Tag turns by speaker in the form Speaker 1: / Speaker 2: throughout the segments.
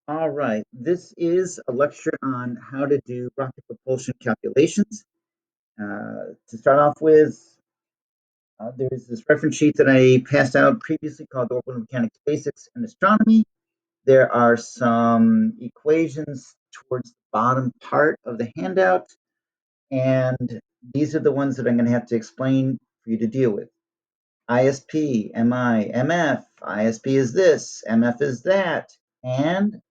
Speaker 1: All right, this is a lecture on how to do rocket propulsion calculations. To start off with, there's this reference sheet that I passed out previously called Orbital Mechanics Basics and Astronomy. There are some equations towards the bottom part of the handout, and these are the ones that I'm going to have to explain for you to deal with. ISP, MI, MF, ISP is this, MF is that, and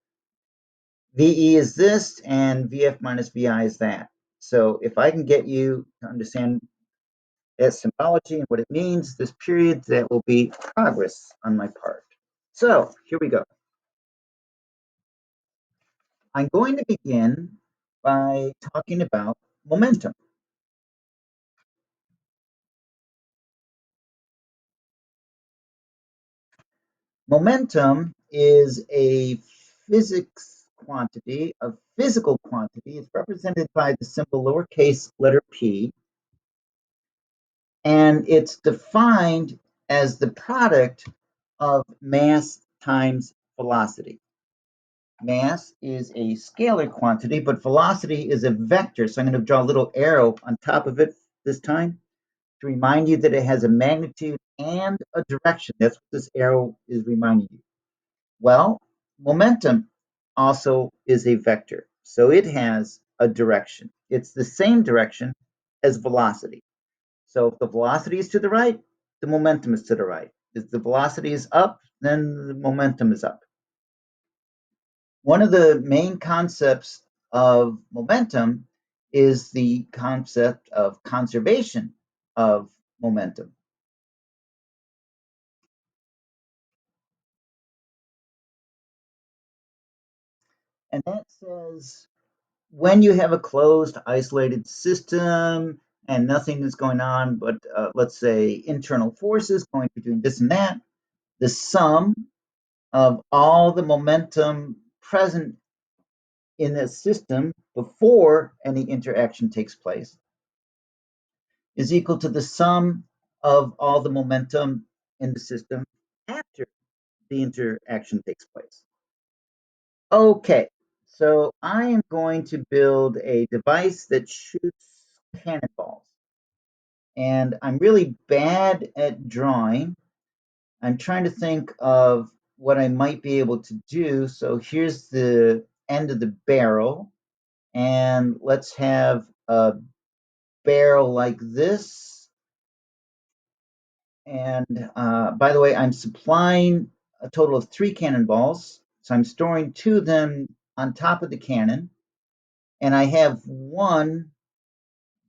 Speaker 1: VE is this and VF minus VI is that. So if I can get you to understand that symbology and what it means, this period, that will be progress on my part. So here we go. I'm going to begin by talking about momentum. Momentum is a physics quantity, a physical quantity. It's represented by the symbol lowercase letter p, and it's defined as the product of mass times velocity. Mass is a scalar quantity, but velocity is a vector. So I'm going to draw a little arrow on top of it this time to remind you that it has a magnitude and a direction. That's what this arrow is reminding you. Well, momentum also is a vector. So it has a direction. It's the same direction as velocity. So if the velocity is to the right, the momentum is to the right. If the velocity is up, then the momentum is up. One of the main concepts of momentum is the concept of conservation of momentum. And that says when you have a closed, isolated system and nothing is going on, but let's say internal forces going between this and that, the sum of all the momentum present in the system before any interaction takes place is equal to the sum of all the momentum in the system after the interaction takes place. Okay, so I am going to build a device that shoots cannonballs. And I'm really bad at drawing. I'm trying to think of what I might be able to do. So here's the end of the barrel. And let's have a barrel like this. And by the way, I'm supplying a total of 3 cannonballs. So I'm storing 2 of them on top of the cannon. And I have one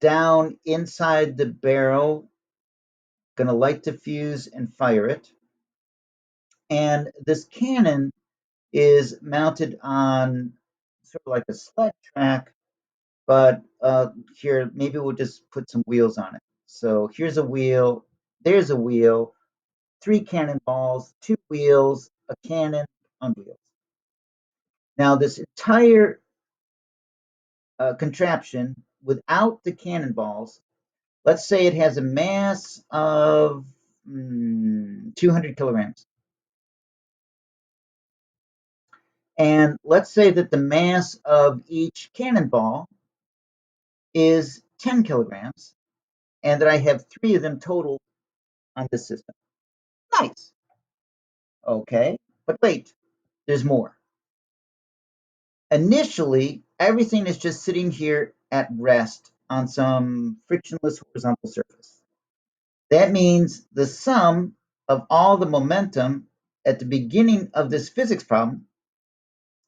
Speaker 1: down inside the barrel, going to light the fuse and fire it. And this cannon is mounted on sort of like a sled track, but here, maybe we'll just put some wheels on it. So here's a wheel, there's a wheel, 3 cannonballs, 2 wheels, a cannon on wheels. Now, this entire contraption without the cannonballs, let's say it has a mass of 200 kilograms. And let's say that the mass of each cannonball is 10 kilograms, and that I have 3 of them total on this system. Nice. Okay, but wait, there's more. Initially, everything is just sitting here at rest on some frictionless horizontal surface. That means the sum of all the momentum at the beginning of this physics problem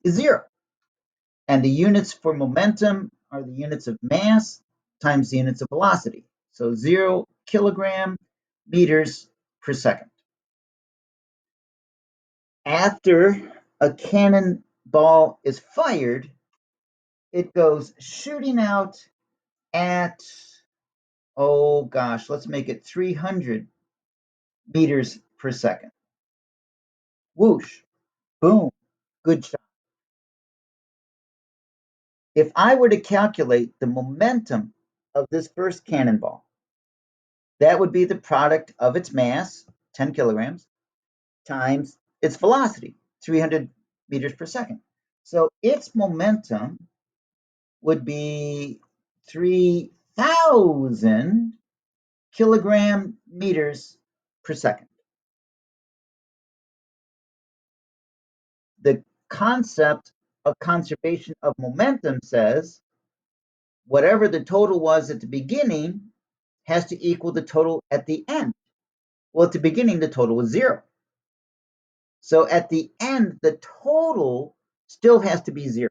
Speaker 1: is 0. And the units for momentum are the units of mass times the units of velocity. So 0 kilogram meters per second. After a cannonball is fired, it goes shooting out at, oh gosh, let's make it 300 meters per second. Whoosh, boom, good shot. If I were to calculate the momentum of this first cannonball, that would be the product of its mass, 10 kilograms, times its velocity, 300 meters per second. So its momentum would be 3,000 kilogram meters per second. The concept of conservation of momentum says whatever the total was at the beginning has to equal the total at the end. Well, at the beginning, the total was 0. So at the end, the total still has to be 0.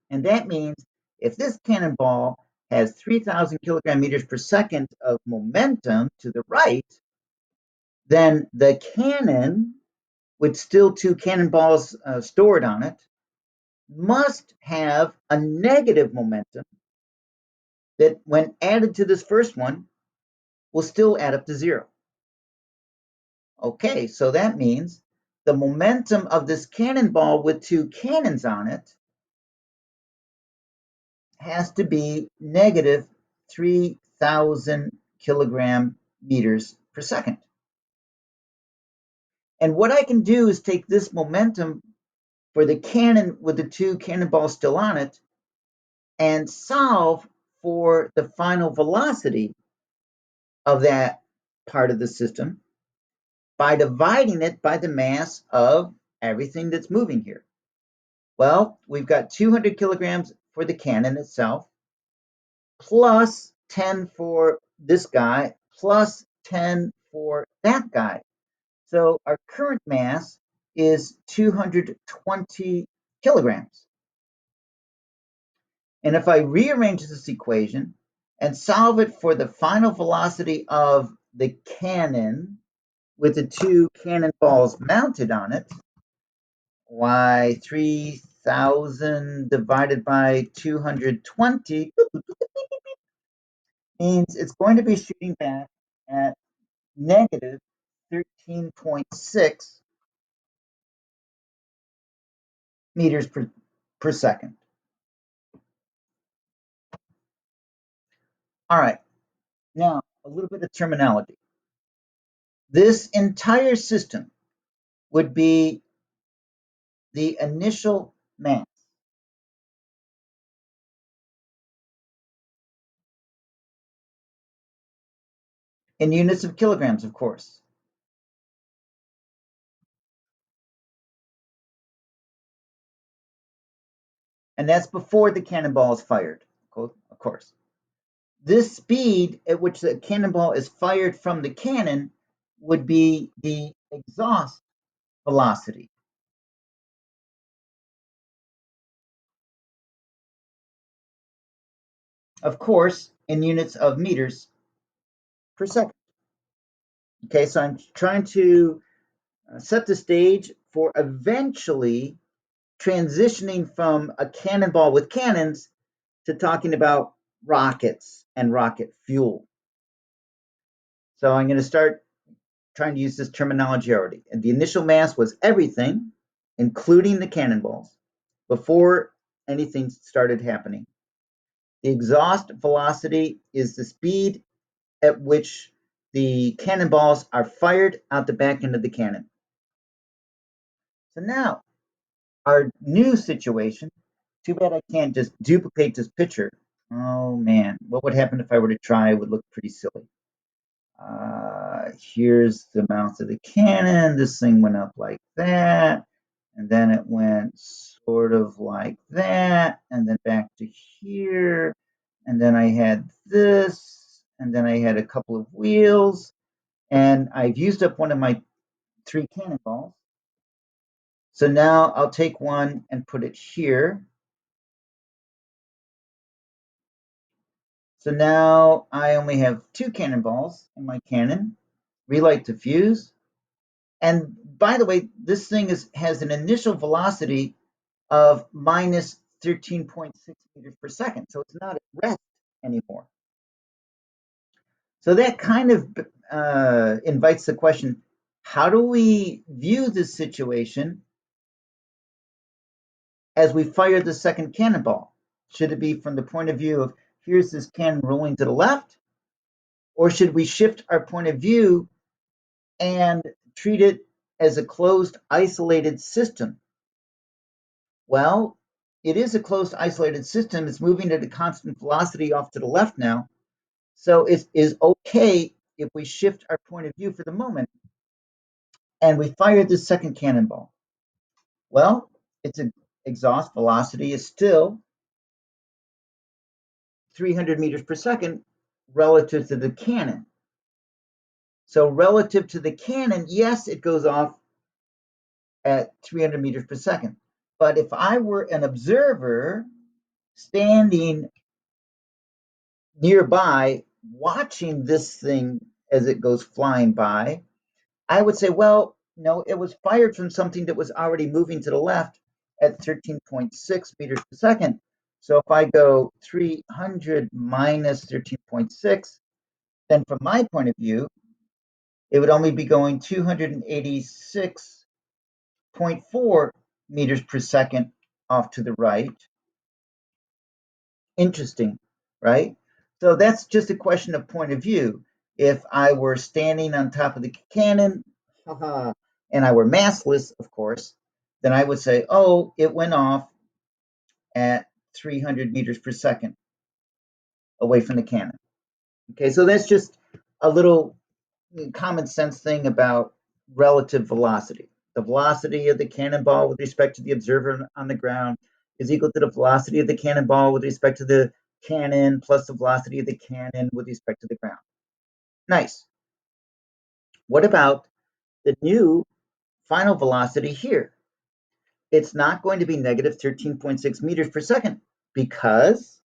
Speaker 1: And that means if this cannonball has 3,000 kilogram meters per second of momentum to the right, then the cannon, with still 2 cannonballs stored on it, must have a negative momentum that, when added to this first one, will still add up to 0. Okay, so that means the momentum of this cannonball with 2 cannons on it has to be negative 3,000 kilogram meters per second. And what I can do is take this momentum for the cannon with the 2 cannonballs still on it and solve for the final velocity of that part of the system by dividing it by the mass of everything that's moving here. Well, we've got 200 kilograms for the cannon itself, plus 10 for this guy, plus 10 for that guy. So our current mass is 220 kilograms. And if I rearrange this equation and solve it for the final velocity of the cannon with the 2 cannonballs mounted on it, why 3,000 divided by 220 means it's going to be shooting back at negative 13.6 meters per second. All right, now a little bit of terminology. This entire system would be the initial mass. In units of kilograms, of course. And that's before the cannonball is fired, of course. This speed at which the cannonball is fired from the cannon would be the exhaust velocity. Of course, in units of meters per second. Okay, so I'm trying to set the stage for eventually transitioning from a cannonball with cannons to talking about rockets and rocket fuel. So I'm going to start trying to use this terminology already. And the initial mass was everything, including the cannonballs, before anything started happening. The exhaust velocity is the speed at which the cannonballs are fired out the back end of the cannon. So now, our new situation, too bad I can't just duplicate this picture. Oh man, what would happen if I were to try? It would look pretty silly. Here's the mouth of the cannon. This thing went up like that, and then it went sort of like that, and then back to here, and then I had this, and then I had a couple of wheels, and I've used up one of my 3 cannonballs. So now I'll take one and put it here. So now I only have 2 cannonballs in my cannon. Relight the fuse. And by the way, this thing has an initial velocity of minus 13.6 meters per second. So it's not at rest anymore. So that kind of invites the question, how do we view this situation as we fire the second cannonball? Should it be from the point of view of here's this cannon rolling to the left? Or should we shift our point of view and treat it as a closed, isolated system Well, it is a closed isolated system. It's moving at a constant velocity off to the left now. So it is okay if we shift our point of view for the moment and we fire this second cannonball. Well, its exhaust velocity is still 300 meters per second relative to the cannon. So relative to the cannon, yes, it goes off at 300 meters per second. But if I were an observer standing nearby watching this thing as it goes flying by, I would say, well, no, it was fired from something that was already moving to the left at 13.6 meters per second. So if I go 300 minus 13.6, then from my point of view, it would only be going 286.4 meters per second off to the right. Interesting, right? So that's just a question of point of view. If I were standing on top of the cannon, and I were massless, of course, then I would say, oh, it went off at 300 meters per second away from the cannon. Okay, so that's just a little common sense thing about relative velocity. The velocity of the cannonball with respect to the observer on the ground is equal to the velocity of the cannonball with respect to the cannon plus the velocity of the cannon with respect to the ground. Nice. What about the new final velocity here? It's not going to be negative 13.6 meters per second because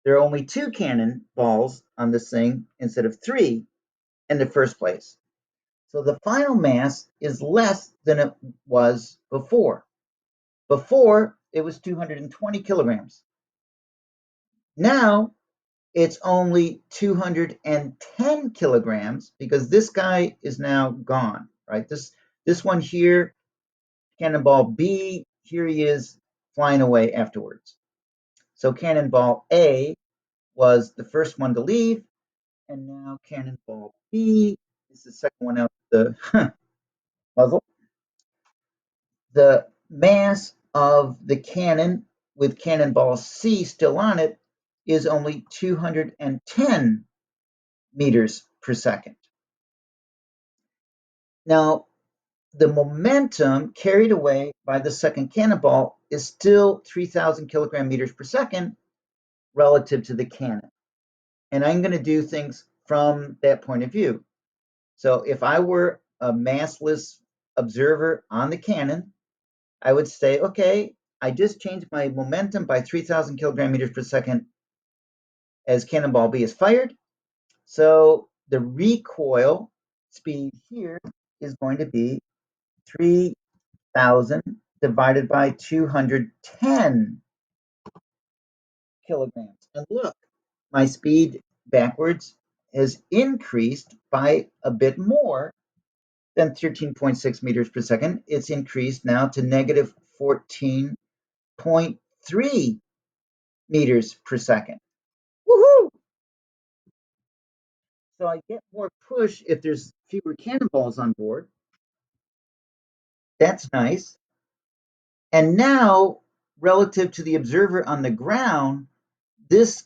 Speaker 1: there are only two cannonballs on this thing instead of three in the first place. So the final mass is less than it was before. Before, it was 220 kilograms. Now, it's only 210 kilograms because this guy is now gone, right? This one here, Cannonball B, here he is flying away afterwards. So Cannonball A was the first one to leave, and now Cannonball B is the second one out the muzzle. The mass of the cannon with Cannonball C still on it is only 210 meters per second. Now, the momentum carried away by the second cannonball is still 3,000 kilogram meters per second relative to the cannon. And I'm going to do things from that point of view. So if I were a massless observer on the cannon, I would say, okay, I just changed my momentum by 3,000 kilogram meters per second as Cannonball B is fired. So the recoil speed here is going to be 3,000 divided by 210 kilograms. And look, my speed backwards has increased by a bit more than 13.6 meters per second. It's increased now to negative 14.3 meters per second. Woohoo! So I get more push if there's fewer cannonballs on board. That's nice. And now, relative to the observer on the ground, this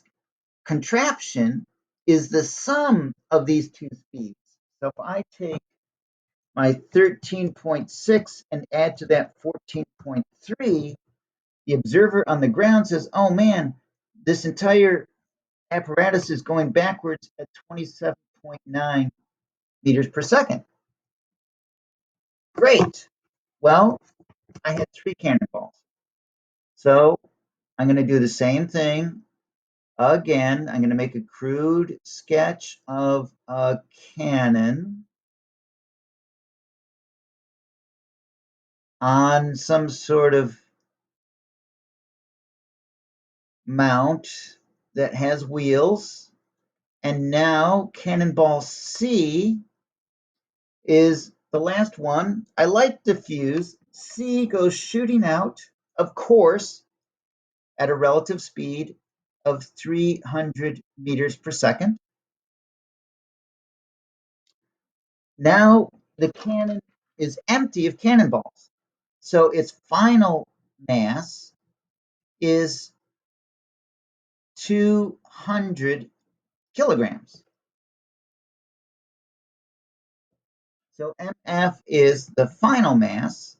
Speaker 1: contraption is the sum of these two speeds. So if I take my 13.6 and add to that 14.3, the observer on the ground says, oh man, this entire apparatus is going backwards at 27.9 meters per second. Great. Well, I had three cannonballs. So I'm going to do the same thing again. I'm going to make a crude sketch of a cannon on some sort of mount that has wheels. And now Cannonball C is the last one. I like diffuse. C goes shooting out, of course, at a relative speed of 300 meters per second. Now the cannon is empty of cannonballs. So its final mass is 200 kilograms. So MF is the final mass,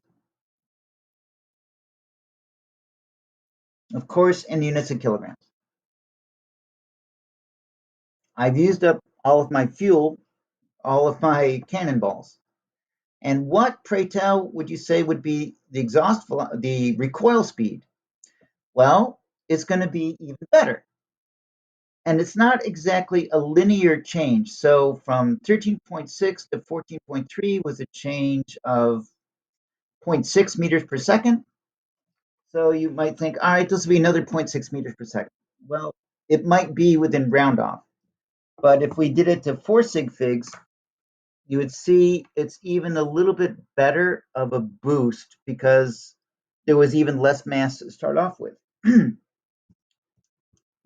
Speaker 1: of course, in units of kilograms. I've used up all of my fuel, all of my cannonballs. And what, pray tell, would you say would be the recoil speed? Well, it's going to be even better. And it's not exactly a linear change. So from 13.6 to 14.3 was a change of 0.6 meters per second. So you might think, all right, this will be another 0.6 meters per second. Well, it might be within round off. But if we did it to 4 sig figs, you would see it's even a little bit better of a boost because there was even less mass to start off with.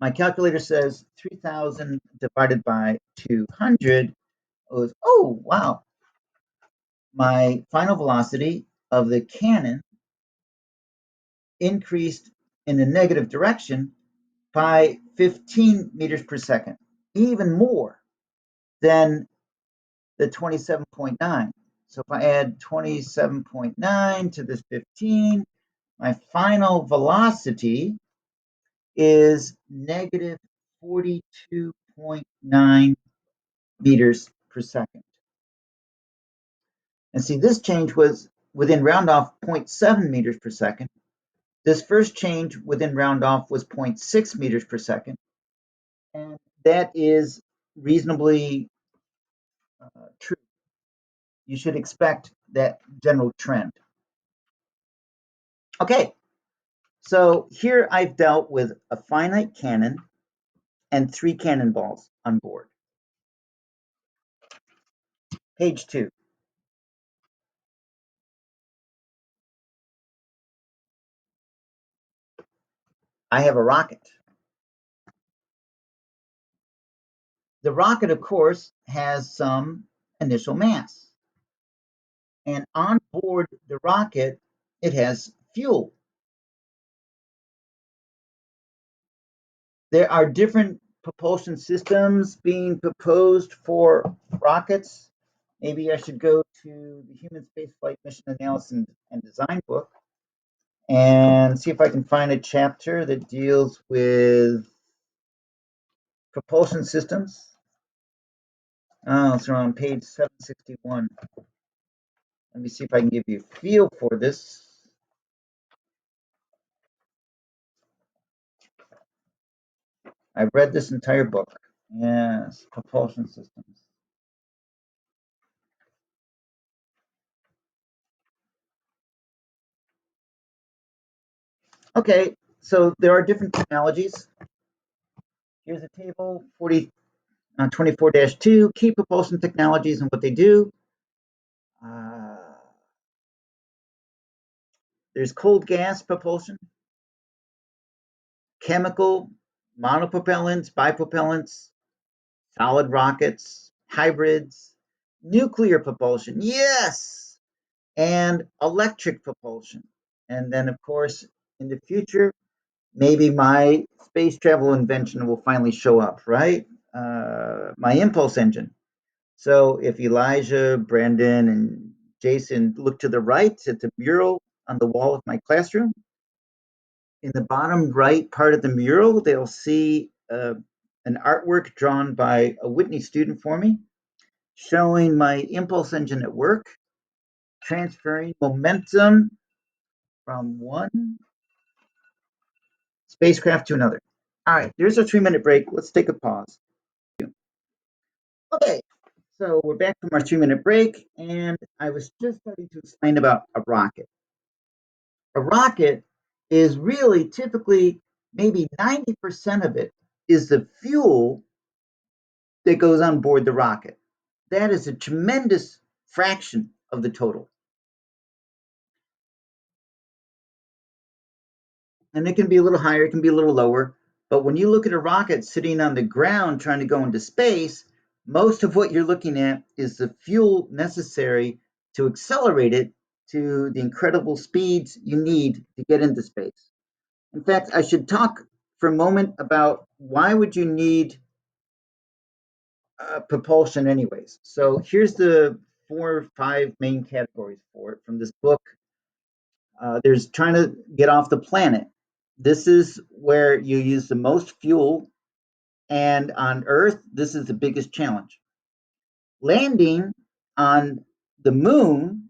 Speaker 1: My calculator says 3,000 divided by 200 was, oh, wow. My final velocity of the cannon increased in the negative direction by 15 meters per second, even more than the 27.9. So if I add 27.9 to this 15, my final velocity is negative 42.9 meters per second. And see, this change was within round off 0.7 meters per second. This first change within round off was 0.6 meters per second. And that is reasonably true. You should expect that general trend. Okay, so here I've dealt with a finite cannon and 3 cannonballs on board. Page 2. I have a rocket. The rocket, of course, has some initial mass. And on board the rocket, it has fuel. There are different propulsion systems being proposed for rockets. Maybe I should go to the Human Spaceflight Mission Analysis and Design book and see if I can find a chapter that deals with propulsion systems. Oh, it's on page 761. Let me see if I can give you a feel for this. I've read this entire book. Yes, propulsion systems. Okay, so there are different technologies. Here's a table 24-2, key propulsion technologies and what they do. There's cold gas propulsion, chemical, monopropellants, bipropellants, solid rockets, hybrids, nuclear propulsion, yes, and electric propulsion. And then, of course, in the future, maybe my space travel invention will finally show up, right? My impulse engine. So if Elijah, Brandon, and Jason look to the right at the mural on the wall of my classroom, in the bottom right part of the mural, they'll see an artwork drawn by a Whitney student for me, showing my impulse engine at work, transferring momentum from one spacecraft to another. All right, there's a 3-minute break. Let's take a pause. Okay, so we're back from our 3-minute break, and I was just starting to explain about a rocket. A rocket is really typically maybe 90% of it is the fuel that goes on board the rocket. That is a tremendous fraction of the total. And it can be a little higher, it can be a little lower. But when you look at a rocket sitting on the ground trying to go into space, most of what you're looking at is the fuel necessary to accelerate it to the incredible speeds you need to get into space. In fact, I should talk for a moment about why would you need propulsion anyways. So here's the 4 or 5 main categories for it from this book. There's trying to get off the planet. This is where you use the most fuel, and on Earth, this is the biggest challenge. Landing on the moon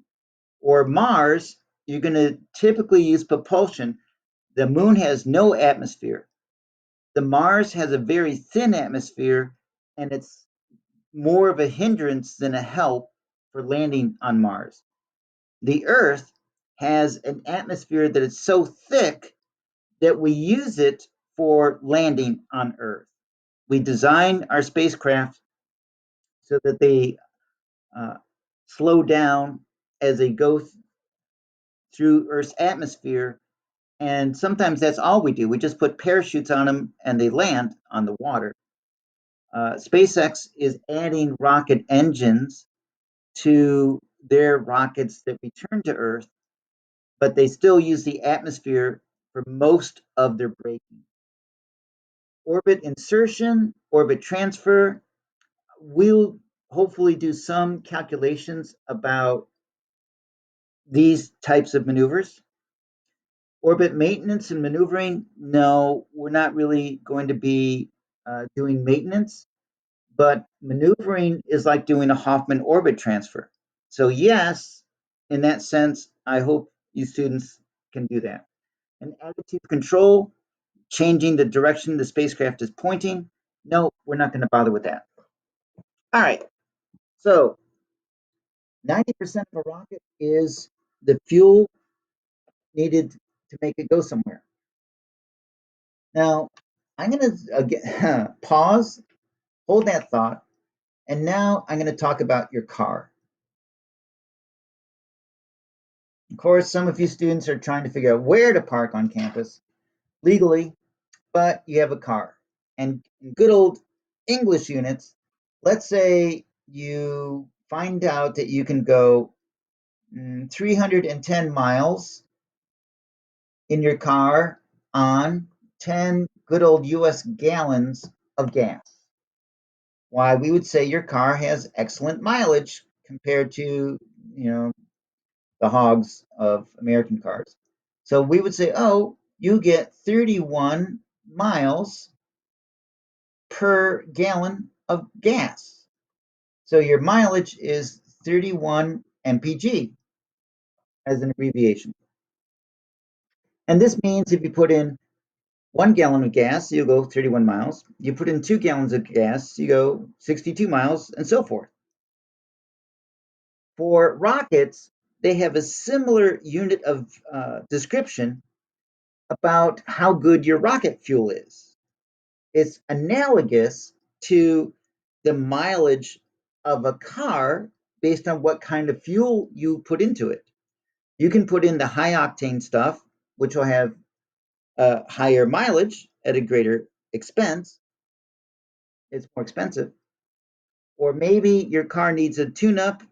Speaker 1: or Mars, you're going to typically use propulsion. The moon has no atmosphere. The Mars has a very thin atmosphere, and it's more of a hindrance than a help for landing on Mars. The Earth has an atmosphere that is so thick that we use it for landing on Earth. We design our spacecraft so that they uh, slow down as they go through Earth's atmosphere. And sometimes that's all we do. We just put parachutes on them and they land on the water. SpaceX is adding rocket engines to their rockets that return to Earth, but they still use the atmosphere for most of their braking. Orbit insertion, orbit transfer, we'll hopefully do some calculations about these types of maneuvers. Orbit maintenance and maneuvering, no, we're not really going to be doing maintenance, but maneuvering is like doing a Hoffman orbit transfer. So, yes, in that sense, I hope you students can do that. And attitude control, changing the direction the spacecraft is pointing, no, we're not going to bother with that. All right, so 90% of a rocket is the fuel needed to make it go somewhere. Now, I'm going to pause, hold that thought, and now I'm going to talk about your car. Of course, some of you students are trying to figure out where to park on campus legally, but you have a car. And in good old English units, let's say you find out that you can go 310 miles in your car on 10 good old US gallons of gas. Why, we would say your car has excellent mileage compared to, the hogs of American cars. So we would say, oh, you get 31 miles per gallon of gas. So your mileage is 31 mpg as an abbreviation. And this means if you put in 1 gallon of gas, you go 31 miles. You put in 2 gallons of gas, you go 62 miles, and so forth. For rockets, they have a similar unit of description about how good your rocket fuel is. It's analogous to the mileage of a car based on what kind of fuel you put into it. You can put in the high octane stuff, which will have a higher mileage at a greater expense. It's more expensive. Or maybe your car needs a tune up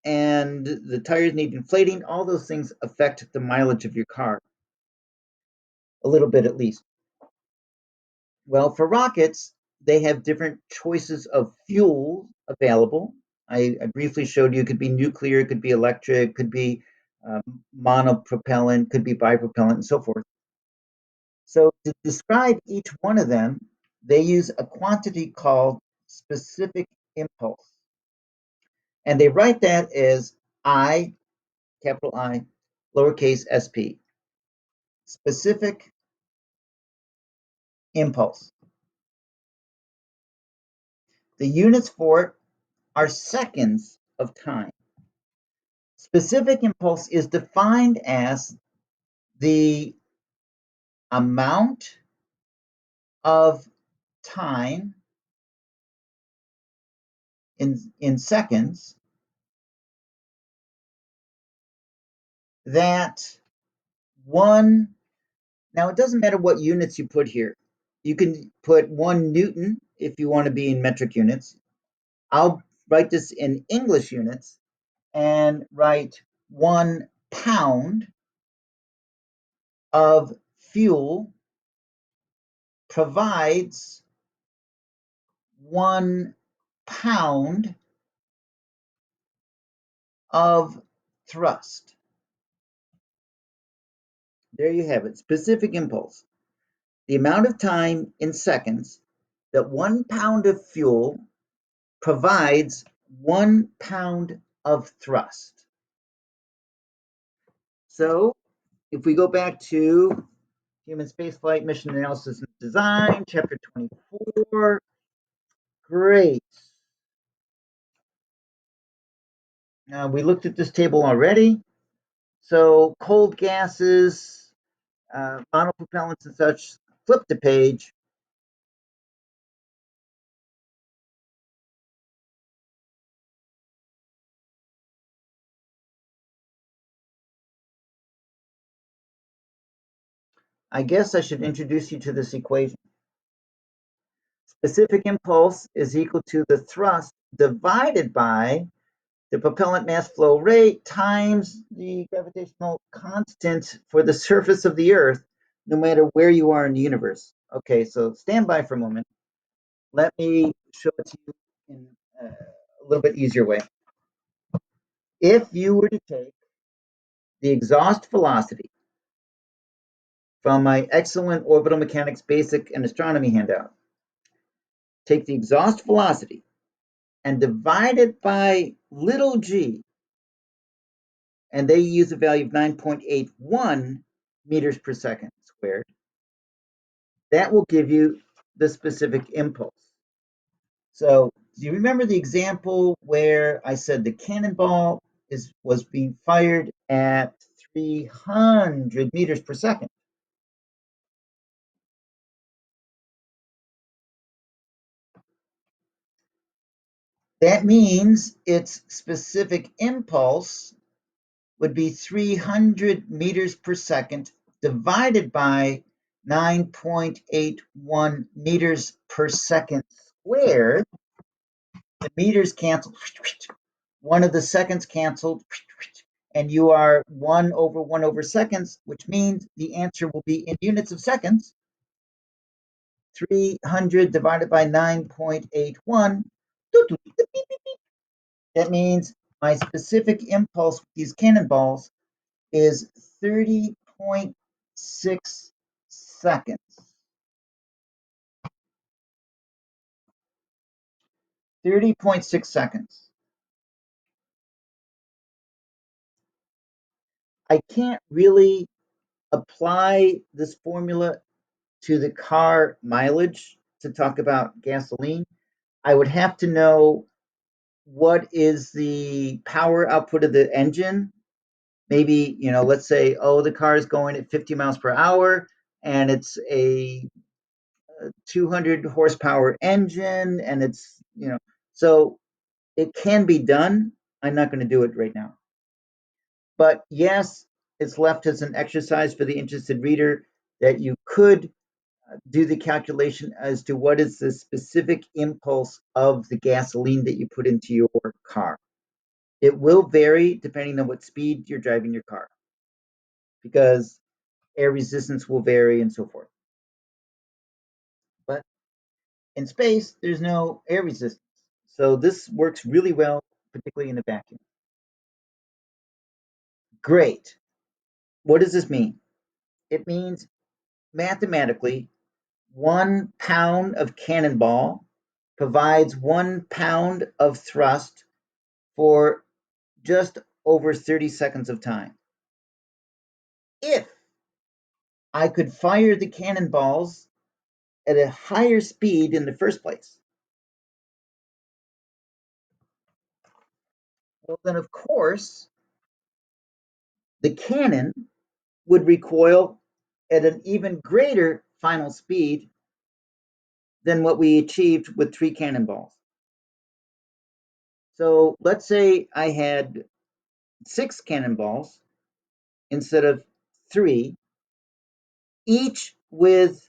Speaker 1: and the tires need inflating. All those things affect the mileage of your car a little bit at least. Well, for rockets, they have different choices of fuel available. I briefly showed you it could be nuclear, it could be electric, could be monopropellant, could be bipropellant, and so forth. So to describe each one of them, they use a quantity called specific impulse. And they write that as I, capital I, lowercase sp, specific impulse. The units for it are seconds of time. Specific impulse is defined as the amount of time in seconds that one, now it doesn't matter what units you put here. You can put 1 Newton if you want to be in metric units. I'll write this in English units and write 1 pound of fuel provides 1 pound of thrust. There you have it, specific impulse. The amount of time in seconds that 1 pound of fuel provides 1 pound of thrust. So if we go back to Human Spaceflight Mission Analysis and Design, Chapter 24, great. We looked at this table already. So cold gases, monopropellants and such, flip the page. I guess I should introduce you to this equation. Specific impulse is equal to the thrust divided by the propellant mass flow rate times the gravitational constant for the surface of the Earth, no matter where you are in the universe. Okay, so stand by for a moment. Let me show it to you in a little bit easier way. If you were to take the exhaust velocity from my excellent orbital mechanics basic and astronomy handout, take the exhaust velocity and divide it by little g, and they use a value of 9.81 meters per second squared, that will give you the specific impulse. So do you remember the example where I said the cannonball was being fired at 300 meters per second? That means its specific impulse would be 300 meters per second divided by 9.81 meters per second squared. The meters cancel. One of the seconds canceled, and you are 1/1 seconds, which means the answer will be in units of seconds. 300 divided by 9.81. That means my specific impulse with these cannonballs is 30.6 seconds. 30.6 seconds. I can't really apply this formula to the car mileage to talk about gasoline. I would have to know what is the power output of the engine. Maybe, let's say, the car is going at 50 miles per hour and it's a 200 horsepower engine and it's, so it can be done. I'm not going to do it right now. But yes, it's left as an exercise for the interested reader that you could do the calculation as to what is the specific impulse of the gasoline that you put into your car. It will vary depending on what speed you're driving your car, because air resistance will vary and so forth. But in space, there's no air resistance. So this works really well, particularly in a vacuum. Great. What does this mean? It means mathematically 1 pound of cannonball provides 1 pound of thrust for just over 30 seconds of time. If I could fire the cannonballs at a higher speed in the first place, well, then of course, the cannon would recoil at an even greater final speed than what we achieved with 3 cannonballs. So let's say I had 6 cannonballs instead of 3, each with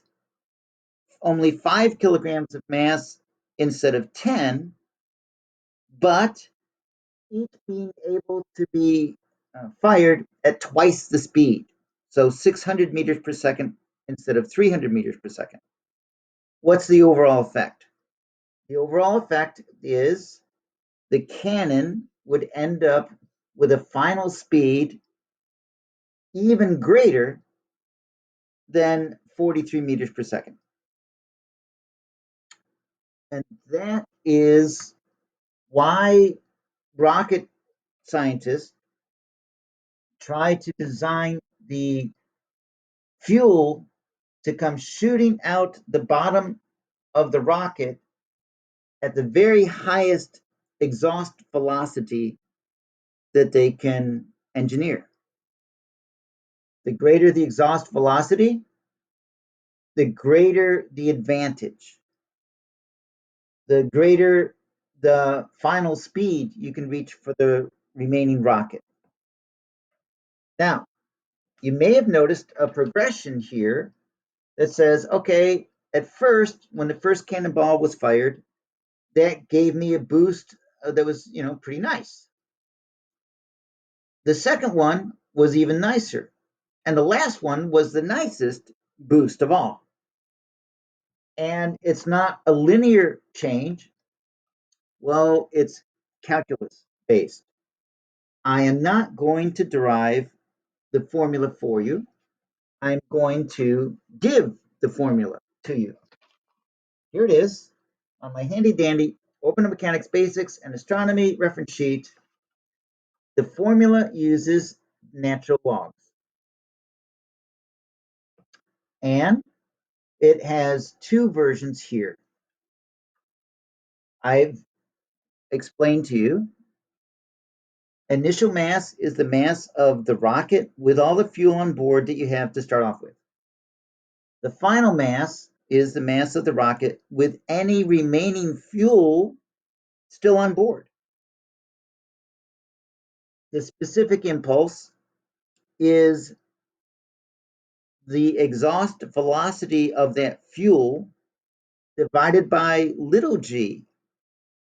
Speaker 1: only 5 kilograms of mass instead of 10, but each being able to be fired at twice the speed, so 600 meters per second instead of 300 meters per second. What's the overall effect? The overall effect is the cannon would end up with a final speed even greater than 43 meters per second. And that is why rocket scientists try to design the fuel to come shooting out the bottom of the rocket at the very highest exhaust velocity that they can engineer. The greater the exhaust velocity, the greater the advantage, the greater the final speed you can reach for the remaining rocket. Now, you may have noticed a progression here that says, okay, at first, when the first cannonball was fired, that gave me a boost that was, pretty nice. The second one was even nicer. And the last one was the nicest boost of all. And it's not a linear change. Well, it's calculus based. I am not going to derive the formula for you. I'm going to give the formula to you. Here it is on my handy dandy Open Mechanics Basics and Astronomy reference sheet. The formula uses natural logs. And it has two versions here. I've explained to you. Initial mass is the mass of the rocket with all the fuel on board that you have to start off with. The final mass is the mass of the rocket with any remaining fuel still on board. The specific impulse is the exhaust velocity of that fuel divided by little g.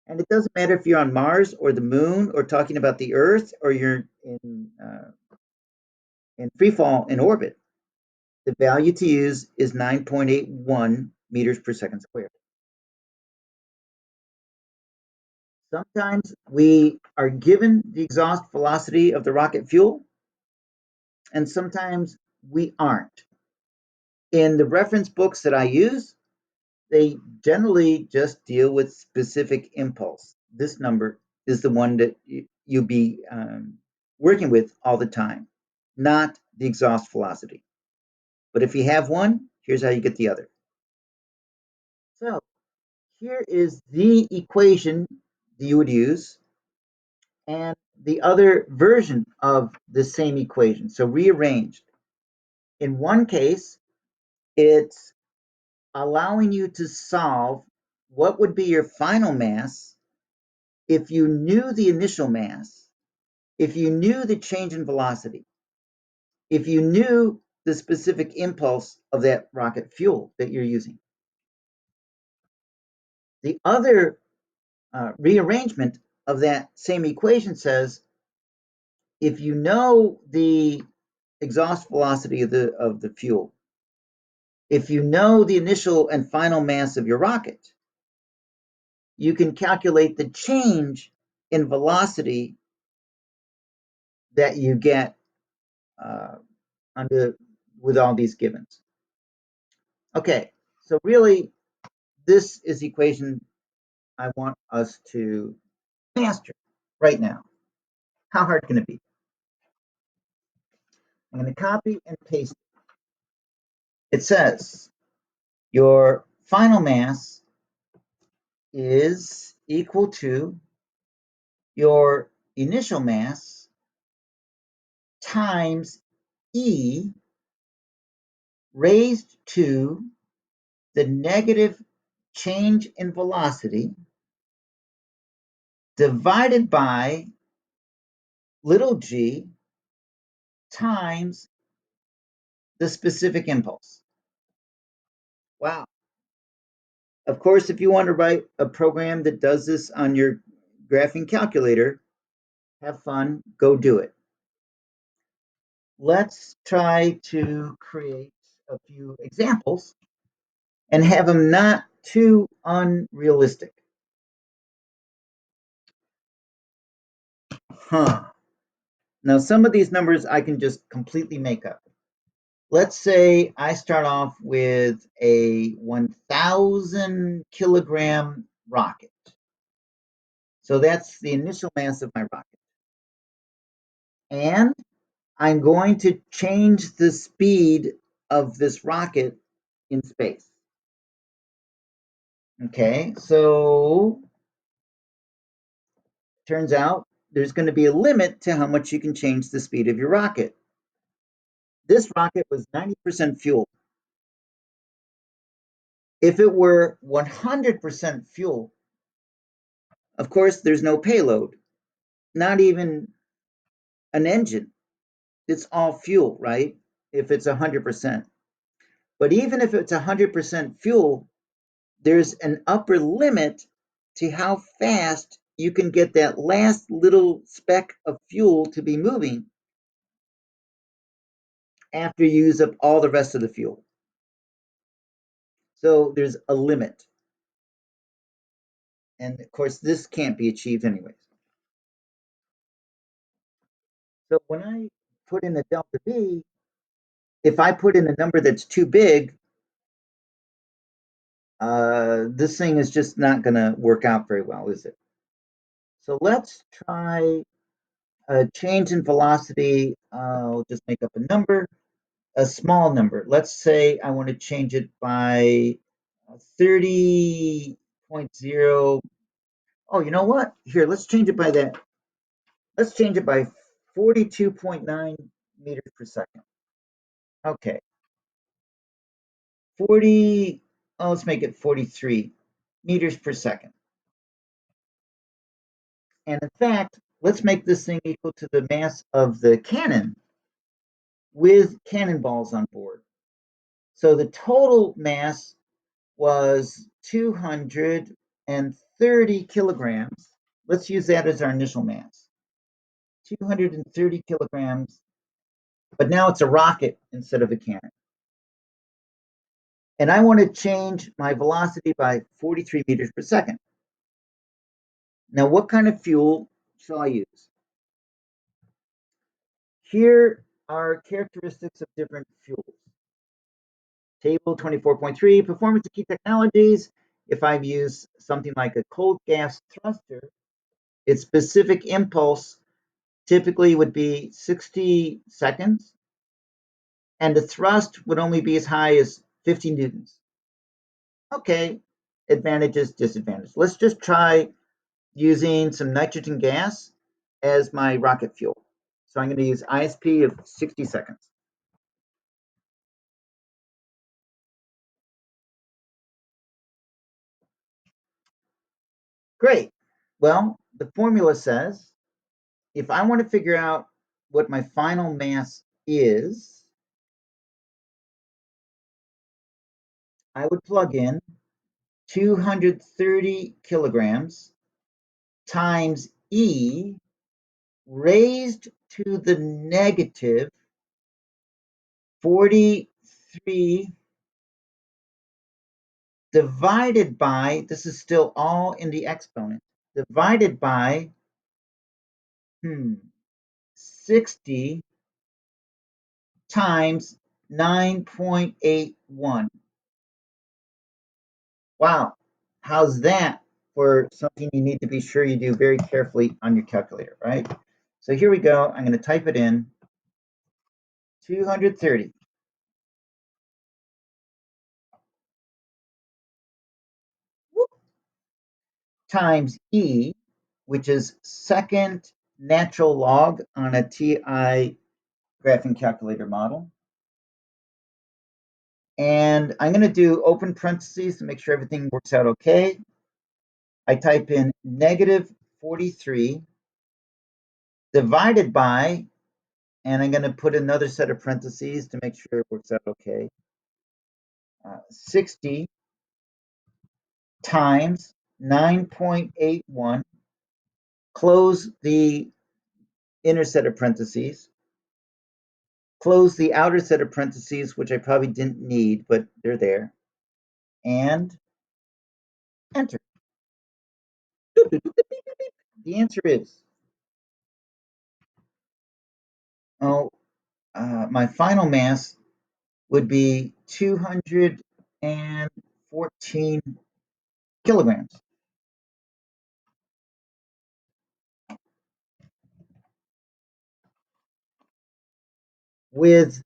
Speaker 1: And it doesn't matter if you're on Mars or the moon or talking about the Earth or you're in free fall in orbit. The value to use is 9.81 meters per second squared. Sometimes we are given the exhaust velocity of the rocket fuel, and sometimes we aren't. In the reference books that I use, they generally just deal with specific impulse. This number is the one that you'll be working with all the time, not the exhaust velocity. But if you have one, here's how you get the other. So here is the equation that you would use and the other version of the same equation, so rearranged. In one case, it's allowing you to solve what would be your final mass if you knew the initial mass, if you knew the change in velocity, if you knew the specific impulse of that rocket fuel that you're using. The other rearrangement of that same equation says if you know the exhaust velocity of the fuel, if you know the initial and final mass of your rocket, you can calculate the change in velocity that you get with all these givens. Okay, so really, this is the equation I want us to master right now. How hard can it be? I'm going to copy and paste it. It says your final mass is equal to your initial mass times E raised to the negative change in velocity divided by little g times the specific impulse. Wow. Of course, if you want to write a program that does this on your graphing calculator, have fun, go do it. let's try to create a few examples and have them not too unrealistic. Now, some of these numbers I can just completely make up. Let's say I start off with a 1,000 kilogram rocket. So that's the initial mass of my rocket. And I'm going to change the speed of this rocket in space. Okay, so turns out there's going to be a limit to how much you can change the speed of your rocket. This rocket was 90% fuel. If it were 100% fuel, of course, there's no payload, not even an engine. It's all fuel, right? If it's 100%. But even if it's 100% fuel, there's an upper limit to how fast you can get that last little speck of fuel to be moving after you use up all the rest of the fuel. So there's a limit. And of course, this can't be achieved anyways. So when I put in a delta V, if I put in a number that's too big, this thing is just not going to work out very well, is it? So let's try a change in velocity. I'll just make up a number, a small number. Let's say I want to change it by 30.0. Oh, you know what? Here, let's change it by that. Let's change it by 42.9 meters per second. Okay. 40, oh, let's make it 43 meters per second. And in fact, let's make this thing equal to the mass of the cannon with cannonballs on board. So the total mass was 230 kilograms. Let's use that as our initial mass. 230 kilograms, but now it's a rocket instead of a cannon. And I want to change my velocity by 43 meters per second. Now, what kind of fuel shall I use? Here are characteristics of different fuels. Table 24.3, performance of key technologies. If I've used something like a cold gas thruster, its specific impulse typically would be 60 seconds, and the thrust would only be as high as 50 newtons. Okay, advantages, disadvantages. Let's just try using some nitrogen gas as my rocket fuel. So I'm going to use ISP of 60 seconds. Great. Well, the formula says if I want to figure out what my final mass is, I would plug in 230 kilograms times E raised to the negative 43 divided by, this is still all in the exponent, divided by 60 times 9.81. Wow, how's that for something you need to be sure you do very carefully on your calculator, right? So here we go. I'm going to type it in, 230 times E, which is second natural log on a TI graphing calculator model. And I'm going to do open parentheses to make sure everything works out okay. I type in negative 43 divided by, and I'm going to put another set of parentheses to make sure it works out okay, 60 times 9.81, close the inner set of parentheses, close the outer set of parentheses, which I probably didn't need, but they're there, and enter. The answer is, oh, my final mass would be 214 kilograms. With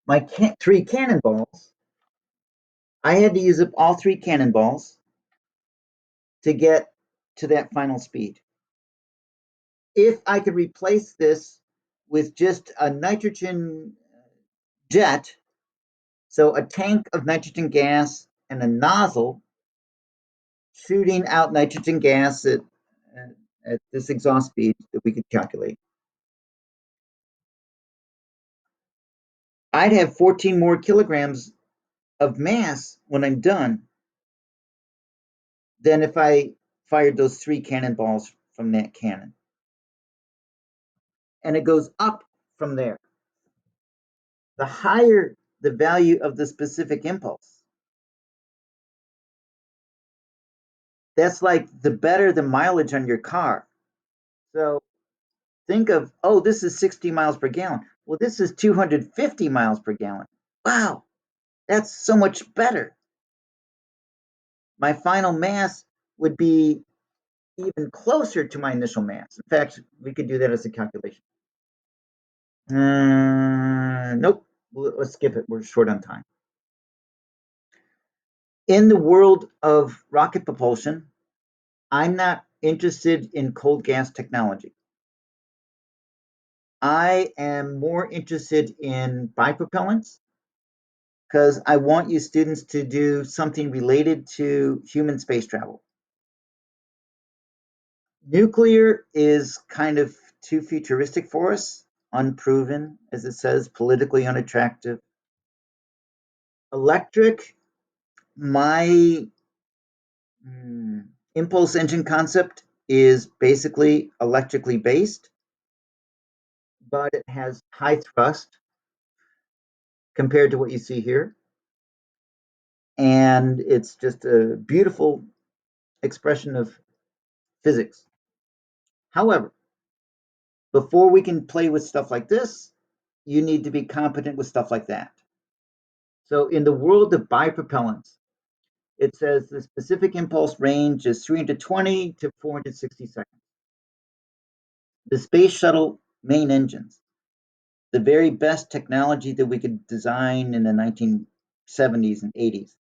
Speaker 1: my three cannonballs, I had to use up all three cannonballs to get to that final speed. If I could replace this with just a nitrogen jet, so a tank of nitrogen gas and a nozzle shooting out nitrogen gas at this exhaust speed that we could calculate, I'd have 14 more kilograms of mass when I'm done than if I fired those three cannonballs from that cannon. And it goes up from there. The higher the value of the specific impulse, that's like the better the mileage on your car. So think of, oh, this is 60 miles per gallon. Well, this is 250 miles per gallon. Wow, that's so much better. My final mass would be even closer to my initial mass. In fact, we could do that as a calculation. Nope, let's skip it. We're short on time. In the world of rocket propulsion, I'm not interested in cold gas technology. I am more interested in bipropellants because I want you students to do something related to human space travel. Nuclear is kind of too futuristic for us, unproven, as it says, politically unattractive. Electric, my impulse engine concept is basically electrically based, but it has high thrust compared to what you see here. And it's just a beautiful expression of physics. However, before we can play with stuff like this, you need to be competent with stuff like that. So, in the world of bipropellants, it says the specific impulse range is 320 to 460 seconds. The space shuttle main engines, the very best technology that we could design in the 1970s and 80s,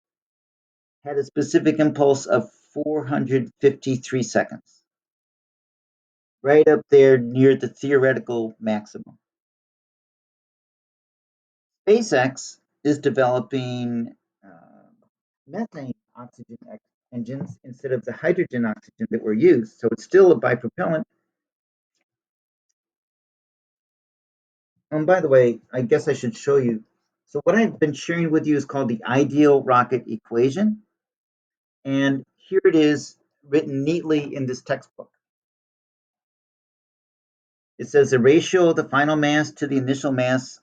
Speaker 1: had a specific impulse of 453 seconds, right up there near the theoretical maximum. SpaceX is developing methane oxygen engines instead of the hydrogen oxygen that were used. So it's still a bipropellant. And by the way, I guess I should show you. So what I've been sharing with you is called the ideal rocket equation. And here it is written neatly in this textbook. It says the ratio of the final mass to the initial mass.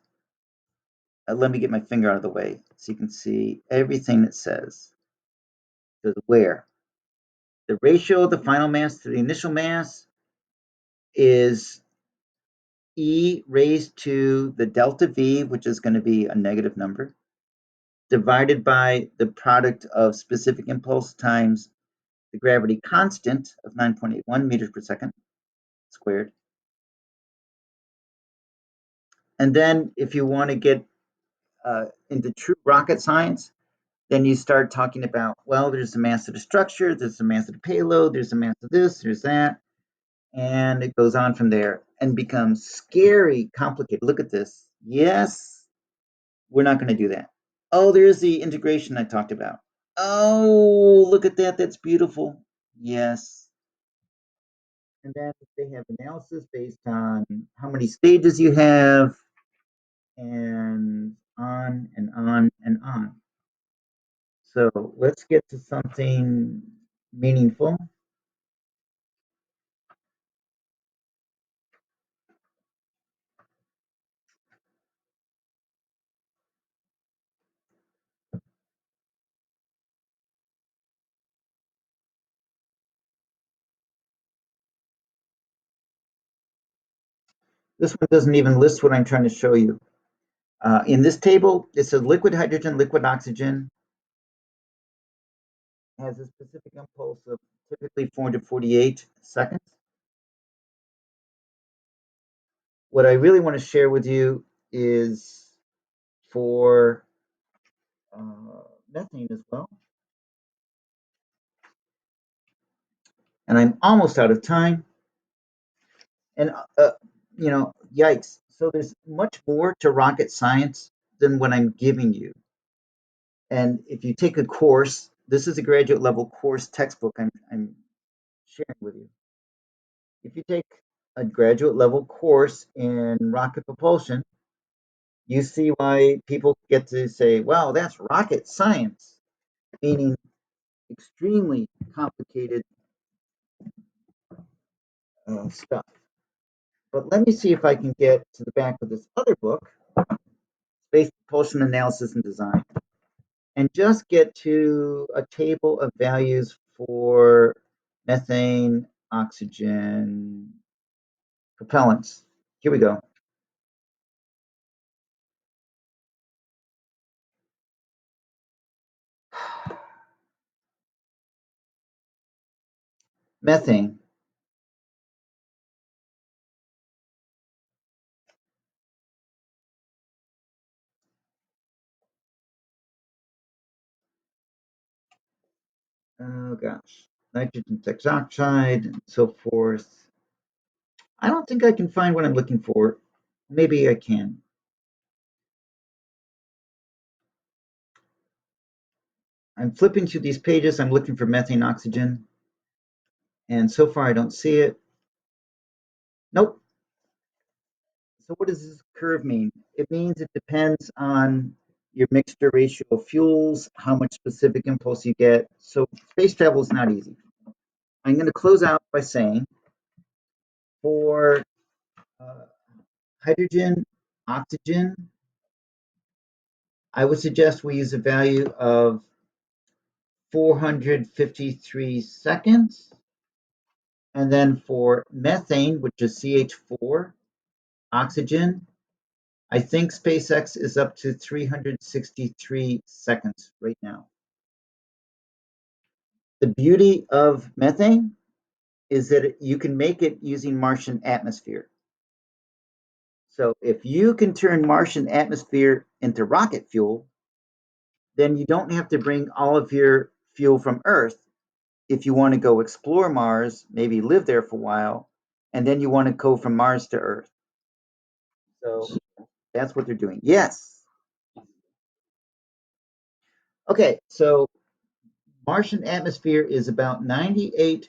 Speaker 1: Let me get my finger out of the way so you can see everything it says. It says where. The ratio of the final mass to the initial mass is E raised to the delta V, which is going to be a negative number, divided by the product of specific impulse times the gravity constant of 9.81 meters per second squared. And then if you want to get into true rocket science, then you start talking about, well, there's the mass of the structure, there's the mass of the payload, there's the mass of this, there's that. And it goes on from there and becomes scary complicated. Look at this. Yes, we're not going to do that. Oh, there's the integration I talked about. Oh, look at that. That's beautiful. Yes. And then they have analysis based on how many stages you have, and on and on and on. So let's get to something meaningful. This one doesn't even list what I'm trying to show you. In this table, it says liquid hydrogen, liquid oxygen has a specific impulse of typically 448 seconds. What I really want to share with you is for methane as well. And I'm almost out of time. And, yikes. So there's much more to rocket science than what I'm giving you. And if you take a course, this is a graduate level course textbook I'm sharing with you. If you take a graduate level course in rocket propulsion, you see why people get to say, wow, that's rocket science, meaning extremely complicated stuff. But let me see if I can get to the back of this other book, Space Propulsion Analysis and Design, and just get to a table of values for methane, oxygen, propellants. Here we go. Methane. Oh gosh, nitrogen oxide and so forth. I don't think I can find what I'm looking for. Maybe I can. I'm flipping through these pages. I'm looking for methane oxygen. And so far I don't see it. Nope. So what does this curve mean? It means it depends on your mixture ratio of fuels, how much specific impulse you get. So space travel is not easy. I'm going to close out by saying for uh, hydrogen, oxygen, I would suggest we use a value of 453 seconds. And then for methane, which is CH4, oxygen, I think SpaceX is up to 363 seconds right now. The beauty of methane is that you can make it using Martian atmosphere. So if you can turn Martian atmosphere into rocket fuel, then you don't have to bring all of your fuel from Earth if you want to go explore Mars, maybe live there for a while, and then you want to go from Mars to Earth. So that's what they're doing. Yes. Okay, so Martian atmosphere is about 98%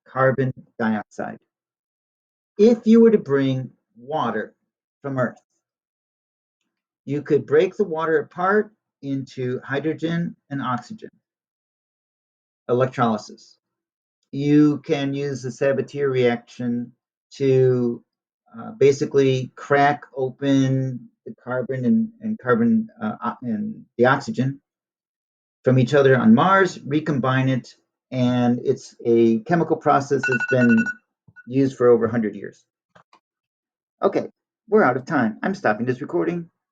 Speaker 1: carbon dioxide. If you were to bring water from Earth, you could break the water apart into hydrogen and oxygen, electrolysis. You can use the Sabatier reaction to basically crack open the carbon and the oxygen from each other on Mars, recombine it, and it's a chemical process that's been used for over 100 years. Okay, we're out of time. I'm stopping this recording.